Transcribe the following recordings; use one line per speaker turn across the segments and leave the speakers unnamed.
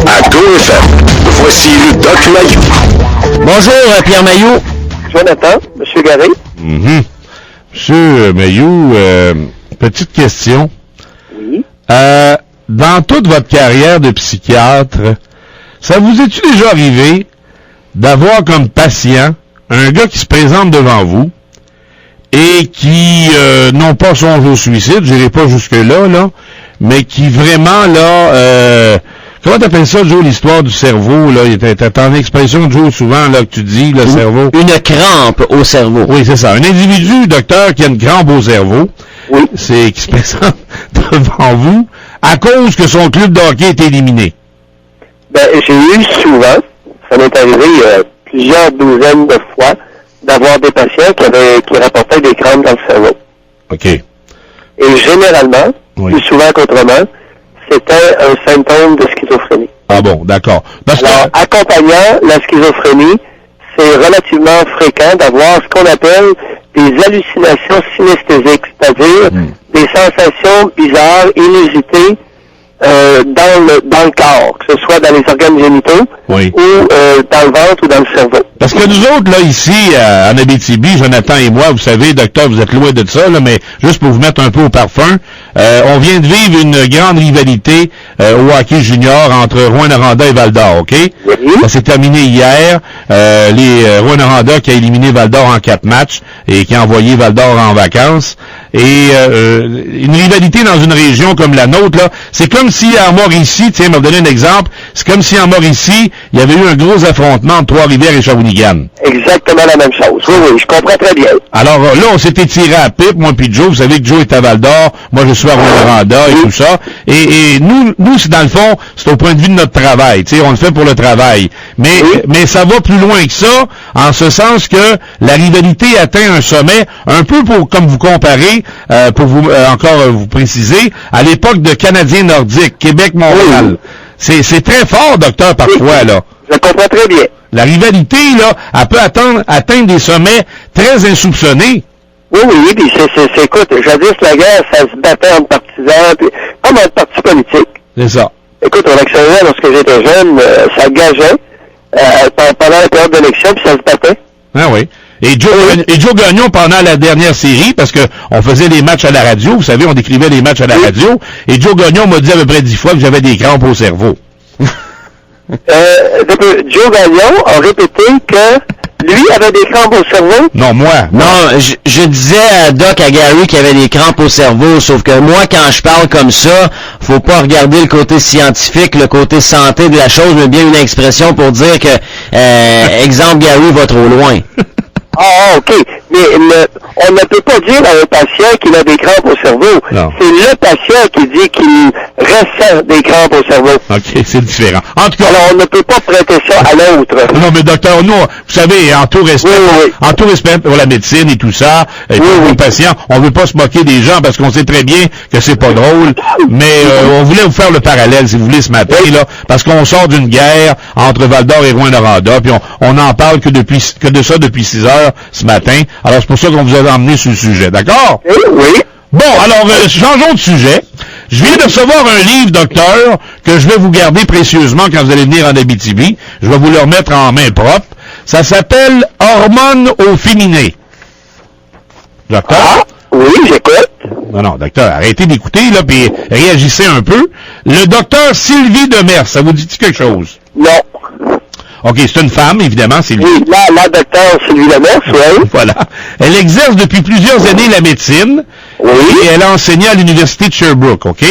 À GoFM, voici le Doc Mayou.
Bonjour, Pierre Mayou.
Jonathan, M. Garé.
Monsieur Mayou, petite question.
Oui.
Dans toute votre carrière de psychiatre, ça vous est-tu déjà arrivé d'avoir comme patient un gars qui se présente devant vous et qui, non pas songe au suicide, j'irai pas jusque-là, là, mais qui vraiment, là, comment t'appelles ça, Joe, l'histoire du cerveau, là? T'as ton expression, Joe, souvent, là, que tu dis, le cerveau.
Une crampe au cerveau.
Oui, c'est ça. Un individu, docteur, qui a une crampe au cerveau,
Oui.
c'est qui se présente devant vous à cause que son club de hockey est éliminé.
Ben, j'ai eu souvent, ça m'est arrivé plusieurs douzaines de fois, d'avoir des patients qui rapportaient des crampes dans le cerveau.
OK.
Et généralement,
Oui.
plus souvent qu'autrement, c'était un symptôme de schizophrénie.
Ah bon, d'accord. Parce
Alors,
que...
accompagnant la schizophrénie, c'est relativement fréquent d'avoir ce qu'on appelle des hallucinations synesthésiques, c'est-à-dire des sensations bizarres, inusitées, dans le corps, que ce soit dans les organes génitaux
Oui.
ou dans le ventre ou dans le cerveau.
Parce que nous autres, là, ici, en Abitibi, Jonathan et moi, vous savez, docteur, vous êtes loin de ça, là, mais juste pour vous mettre un peu au parfum, on vient de vivre une grande rivalité au hockey junior entre Rouyn-Noranda et Val-d'Or, OK?
Oui.
Ça s'est terminé hier. Les Rouyn-Noranda qui a éliminé Val-d'Or en 4 matchs et qui a envoyé Val-d'Or en vacances. Et une rivalité dans une région comme la nôtre, là, c'est comme si en Mauricie, tiens, me donner un exemple, c'est comme si en Mauricie, il y avait eu un gros affrontement entre Trois-Rivières et Shawinigan.
Exactement la même chose. Oui, oui, je comprends très bien.
Alors là, on s'était tiré à pipe, moi puis Joe. Vous savez que Joe est à Val-d'Or, moi je suis à Rouyn-Noranda et tout ça. Et nous, c'est dans le fond, c'est au point de vue de notre travail. Tu sais, on le fait pour le travail. Mais ça va plus loin que ça, en ce sens que la rivalité atteint un sommet, un peu pour comme vous comparez, pour vous encore vous préciser, à l'époque de Canadiens nordiques, Québec-Montréal. C'est très fort, docteur, parfois, là.
Je comprends très bien.
La rivalité, là, elle peut atteindre des sommets très insoupçonnés.
Oui, oui, puis écoute, jadis, la guerre, ça se battait entre partisans, puis comme entre partis politiques.
C'est ça.
Écoute, on actionnait lorsque j'étais jeune, ça gageait pendant la période d'élection, puis ça se battait.
Ah oui. Et Joe Gagnon, pendant la dernière série, parce que on faisait les matchs à la radio, vous savez, on décrivait les matchs à la radio, et Joe Gagnon m'a dit à peu près 10 fois que j'avais des crampes au cerveau.
Joe Gagnon a répété que lui avait des crampes au cerveau.
Non, moi.
Non, je disais à Doc, à Gary qu'il avait des crampes au cerveau, sauf que moi, quand je parle comme ça, faut pas regarder le côté scientifique, le côté santé de la chose, mais bien une expression pour dire que, exemple, Gary va trop loin.
Ah, OK. Mais on ne peut pas dire à un patient qu'il a des crampes au cerveau.
Non.
C'est le patient qui dit qu'il ressent des crampes au cerveau.
OK, c'est différent. En tout cas...
Alors, on ne peut pas prêter ça à l'autre.
Non, mais docteur, nous, vous savez, en tout respect pour la médecine et tout ça, et pour les patients, on veut pas se moquer des gens parce qu'on sait très bien que c'est pas drôle, mais on voulait vous faire le parallèle, si vous voulez, ce matin, là, parce qu'on sort d'une guerre entre Val-d'Or et Rouyn-Noranda, puis on n'en parle que de ça depuis 6 heures ce matin. Alors, c'est pour ça qu'on vous a emmené sur le sujet, d'accord?
Oui.
Bon, alors, changeons de sujet. Je viens de recevoir un livre, docteur, que je vais vous garder précieusement quand vous allez venir en Abitibi. Je vais vous le remettre en main propre. Ça s'appelle « Hormones au féminin ». Docteur?
Ah, oui, j'écoute.
Non, docteur, arrêtez d'écouter, là, puis réagissez un peu. Le docteur Sylvie Demers, ça vous dit quelque chose?
Non.
OK, c'est une femme, évidemment, Sylvie.
Oui, la docteur Sylvie Demers, oui.
Voilà. Elle exerce depuis plusieurs années la médecine.
Oui.
Et elle a enseigné à l'université de Sherbrooke, OK?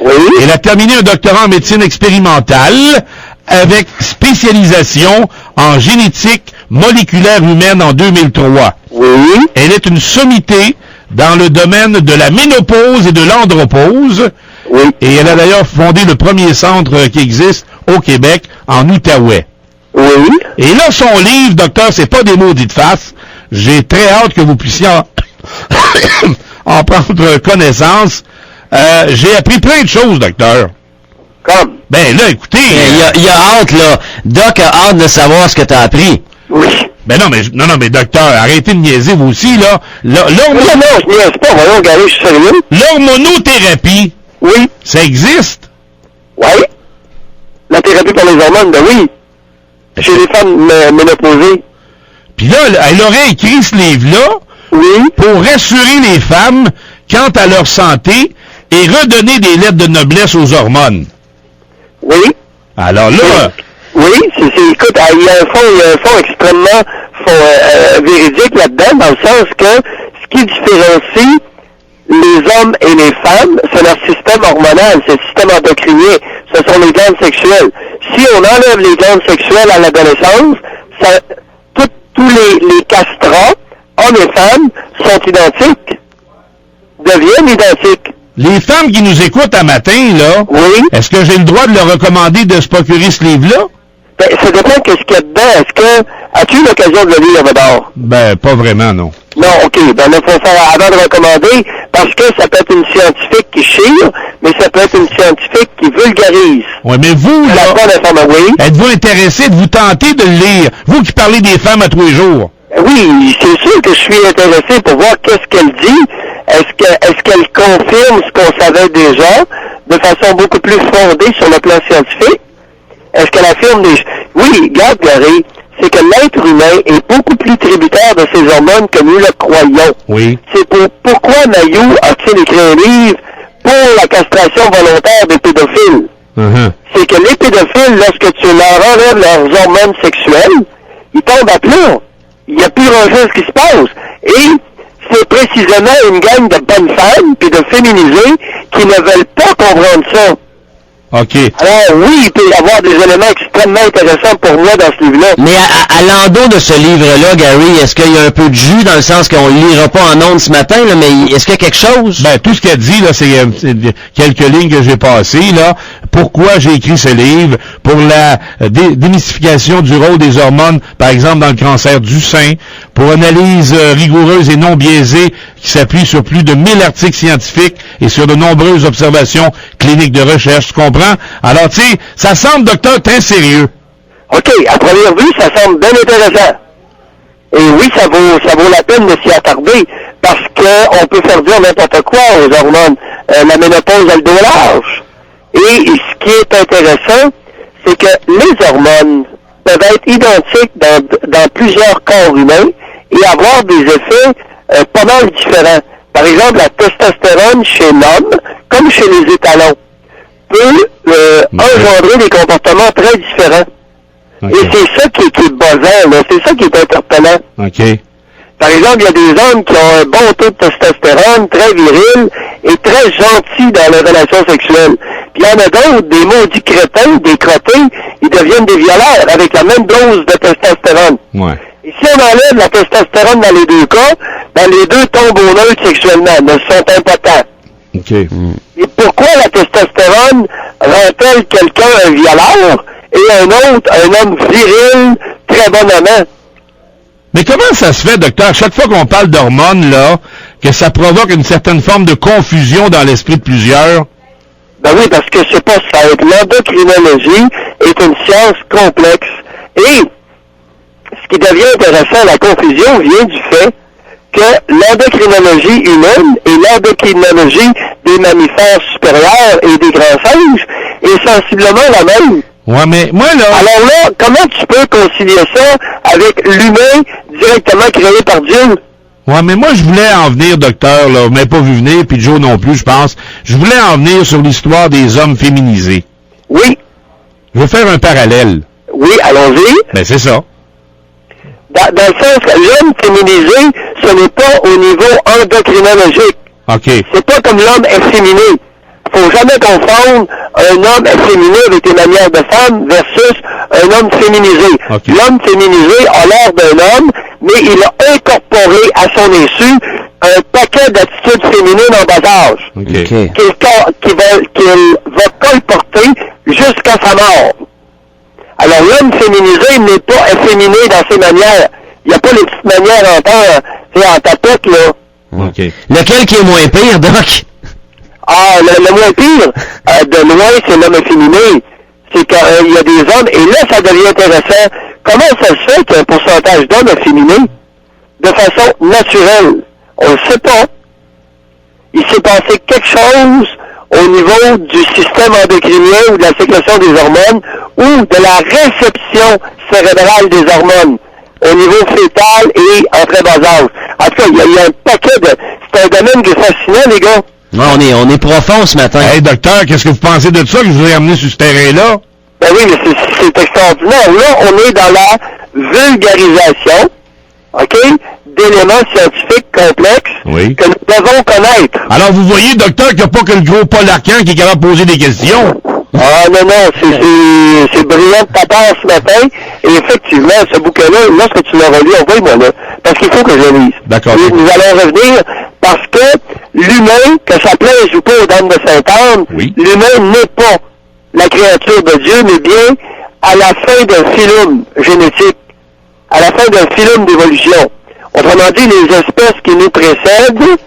Oui.
Elle a terminé un doctorat en médecine expérimentale avec spécialisation en génétique moléculaire humaine en 2003.
Oui.
Elle est une sommité dans le domaine de la ménopause et de l'andropause.
Oui.
Et elle a d'ailleurs fondé le premier centre qui existe au Québec, en Outaouais.
Oui.
Et là, son livre, docteur, c'est pas des mots dits de face. J'ai très hâte que vous puissiez en prendre connaissance. J'ai appris plein de choses, docteur.
Comme?
Ben là, écoutez...
Il a hâte, là. Doc a hâte de savoir ce que t'as appris.
Oui.
Ben non, mais docteur, arrêtez de niaiser, vous aussi, là.
Non, je niaise pas, voyons, Gary, je suis sérieux.
L'hormonothérapie,
Oui.
ça existe?
Oui. La thérapie thérapie par les hormones, ben oui. Chez les femmes ménopausées.
Puis là, elle aurait écrit ce livre-là pour rassurer les femmes quant à leur santé et redonner des lettres de noblesse aux hormones.
Oui.
Alors là...
Oui, écoute, il y a un fond extrêmement véridique là-dedans, dans le sens que ce qui différencie les hommes et les femmes, c'est leur système hormonal, c'est le système endocrinien, ce sont les glandes sexuelles. Si on enlève les glandes sexuelles à l'adolescence, tous les castrats, hommes et femmes, sont identiques, deviennent identiques.
Les femmes qui nous écoutent à matin, là, est-ce que j'ai le droit de leur recommander de se procurer ce livre-là?
Ben, ça dépend de ce qu'il y a dedans. As-tu eu l'occasion de le lire d'abord?
Ben, pas vraiment, non.
Non, OK. Ben, il faut faire avant de recommander, parce que ça peut être une scientifique qui chire, mais ça peut être une scientifique qui vulgarise.
Oui, mais vous, là, êtes-vous intéressé de vous tenter de le lire? Vous qui parlez des femmes à tous les jours.
Oui, c'est sûr que je suis intéressé pour voir qu'est-ce qu'elle dit. Est-ce qu'elle confirme ce qu'on savait déjà, de façon beaucoup plus fondée sur le plan scientifique? Est-ce qu'elle affirme des... Oui, regarde, Gary, c'est que l'être humain est beaucoup plus tributaire de ses hormones que nous le croyons.
Oui.
C'est pourquoi Mayou a-t-il écrit un livre pour la castration volontaire des pédophiles. C'est que les pédophiles, lorsque tu leur enlèves leurs hormones sexuelles, ils tombent à plat. Il n'y a plus grand-chose qui se passe. Et c'est précisément une gang de bonnes femmes puis de féminisées qui ne veulent pas comprendre ça.
OK.
Alors oui, il peut y avoir des éléments extrêmement intéressants pour moi dans ce livre-là.
Mais à l'endos de ce livre-là, Gary, est-ce qu'il y a un peu de jus dans le sens qu'on ne le lira pas en ondes ce matin, là, mais est-ce qu'il y a quelque chose?
Ben, tout ce qu'elle dit, là, c'est quelques lignes que j'ai passées, là. Pourquoi j'ai écrit ce livre? Pour la démystification du rôle des hormones, par exemple, dans le cancer du sein. Pour analyse rigoureuse et non biaisée qui s'appuie sur plus de 1000 articles scientifiques et sur de nombreuses observations cliniques de recherche, tu comprends? Alors, tu sais, ça semble, docteur, très sérieux.
OK, à première vue, ça semble bien intéressant. Et oui, ça vaut la peine de s'y attarder, parce qu'on peut faire dire n'importe quoi aux hormones. La ménopause a le dos large. Et ce qui est intéressant, c'est que les hormones peuvent être identiques dans plusieurs corps humains et avoir des effets pas mal différents. Par exemple, la testostérone chez l'homme, comme chez les étalons, peut engendrer des comportements très différents. Okay. Et c'est ça qui est buzzant, là. C'est ça qui est interpellant.
OK.
Par exemple, il y a des hommes qui ont un bon taux de testostérone, très viril et très gentil dans les relations sexuelles. Puis il y en a d'autres, des maudits crétins, des crottés, ils deviennent des violeurs avec la même dose de testostérone.
Ouais.
Et si on enlève la testostérone dans les deux cas, ben les deux tombent au neutre sexuellement, ne sont impotents.
OK.
Et pourquoi la testostérone rend-elle quelqu'un un violeur et un autre un homme viril, très bon amant?
Mais comment ça se fait, docteur, chaque fois qu'on parle d'hormones, là, que ça provoque une certaine forme de confusion dans l'esprit de plusieurs?
Ben oui, parce que c'est pas ça. L'endocrinologie est une science complexe. Et ce qui devient intéressant, la confusion vient du fait que l'endocrinologie humaine et l'endocrinologie des mammifères supérieurs et des grands singes est sensiblement la même.
Ouais, mais moi, là...
Alors là, comment tu peux concilier ça avec l'humain directement créé par Dieu?
Ouais, mais moi, je voulais en venir, docteur, là, vous m'avez pas vu venir, puis Joe non plus, je pense. Je voulais en venir sur l'histoire des hommes féminisés.
Oui.
Je veux faire un parallèle.
Oui, allons-y.
Ben, c'est ça.
Dans le sens que l'homme féminisé, ce n'est pas au niveau endocrinologique.
OK.
C'est pas comme l'homme efféminé. Faut jamais confondre un homme efféminé avec des manières de femme versus un homme féminisé.
Okay.
L'homme féminisé a l'air d'un homme, mais il a incorporé à son insu un paquet d'attitudes féminines en bas âge.
Okay.
Qu'il va colporter jusqu'à sa mort. Alors l'homme féminisé n'est pas efféminé dans ses manières. Il n'y a pas les petites manières en tapette, là.
Okay.
Lequel qui est moins pire, Doc?
Ah, le moins pire, de loin, c'est l'homme efféminé. C'est qu'il y a des hommes, et là, ça devient intéressant. Comment ça se fait qu'il y a un pourcentage d'hommes efféminés de façon naturelle? On ne sait pas. Il s'est passé quelque chose au niveau du système endocrinien ou de la sécrétion des hormones, ou de la réception cérébrale des hormones au niveau fœtal et en très bas âge. En tout cas, il y a un paquet de... C'est un domaine qui est fascinant, les gars.
Ouais, on est profond ce matin.
Hey, docteur, qu'est-ce que vous pensez de ça que je vous ai amené sur ce terrain-là?
Ben oui, mais c'est extraordinaire. Là, on est dans la vulgarisation, OK, d'éléments scientifiques complexes que nous devons connaître.
Alors, vous voyez, docteur, qu'il n'y a pas que le gros Paul Arcand qui est capable de poser des questions.
Ah non, c'est brillant de ta part ce matin. Et effectivement, ce bouquin-là, lorsque tu l'auras lu, envoie-moi là. Parce qu'il faut que je le lise.
D'accord.
Et nous allons revenir parce que l'humain, que ça plaise ou pas aux dames de Sainte-Anne, l'humain n'est pas la créature de Dieu, mais bien à la fin d'un phylum génétique, à la fin d'un phylum d'évolution. Autrement dit, les espèces qui nous précèdent,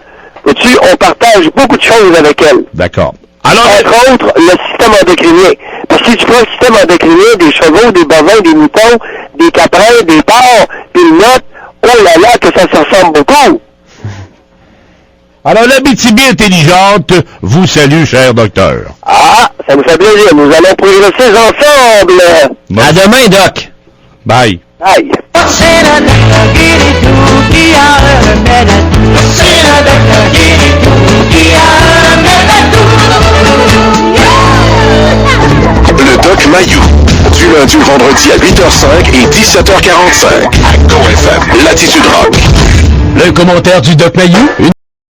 vois-tu, on partage beaucoup de choses avec elles.
D'accord. Alors,
entre autres, le système endocrinien. Parce que si tu prends le système endocrinien des chevaux, des bovins, des moutons, des caprins, des porcs, puis le note, oh là là, que ça se ressemble beaucoup.
Alors, l'Abitibi intelligente vous salue, cher docteur.
Ah, ça nous fait plaisir. Nous allons progresser ensemble.
Bon.
À demain, Doc.
Bye.
Bye.
Le Doc Mayou. Du lundi au vendredi à 8h05 et 17h45. À GoFM, Latitude Rock.
Le commentaire du Doc Mayou.